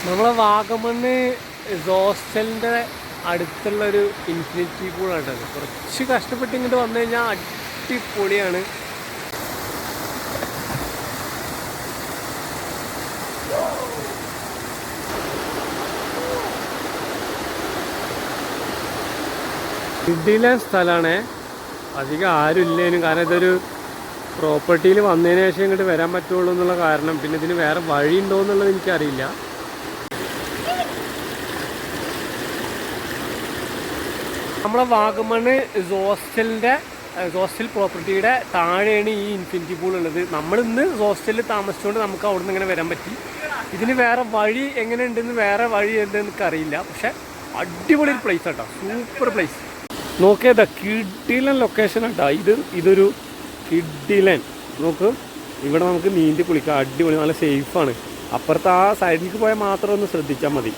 നമ്മളെ വാഗമണ്ണ് ഹോസ്റ്റലിൻ്റെ അടുത്തുള്ളൊരു ഇൻഫിനിറ്റി പൂളാട്ടത്. കുറച്ച് കഷ്ടപ്പെട്ട് ഇങ്ങോട്ട് വന്നു കഴിഞ്ഞാൽ അടിപൊളിയാണ്. ഇടിയിലെ സ്ഥലമാണ്. അധികം ആരും ഇല്ലേനും, കാരണം ഇതൊരു പ്രോപ്പർട്ടിയിൽ വന്നതിന് ശേഷം ഇങ്ങോട്ട് വരാൻ പറ്റുള്ളൂ എന്നുള്ള കാരണം. പിന്നെ ഇതിന് വേറെ വഴി ഉണ്ടോ എന്നുള്ളത് എനിക്കറിയില്ല. നമ്മളെ വാഗമണ് ഹോസ്റ്റൽ പ്രോപ്പർട്ടിയുടെ താഴെയാണ് ഈ ഇൻഫിനിറ്റി പൂൾ ഉള്ളത്. നമ്മളിന്ന് ഹോസ്റ്റലിൽ താമസിച്ചുകൊണ്ട് നമുക്ക് അവിടെ നിന്ന് ഇങ്ങനെ വരാൻ പറ്റി. ഇതിന് വേറെ വഴി എങ്ങനെ ഉണ്ടെന്ന്, വേറെ വഴി എന്തെന്ന് എനിക്കറിയില്ല. പക്ഷെ അടിപൊളി ഒരു പ്ലേസ് ആട്ടോ, സൂപ്പർ പ്ലേസ്. നോക്കിയതാ കിഡിലൻ ലൊക്കേഷൻ ആട്ടോ. ഇതൊരു കിഡിലൻ. നോക്ക്, ഇവിടെ നമുക്ക് നീന്തി കുളിക്കാം, അടിപൊളി, നല്ല സേഫാണ്. അപ്പുറത്ത് ആ സൈഡിലേക്ക് പോയാൽ മാത്രം ഒന്ന് ശ്രദ്ധിച്ചാൽ മതി.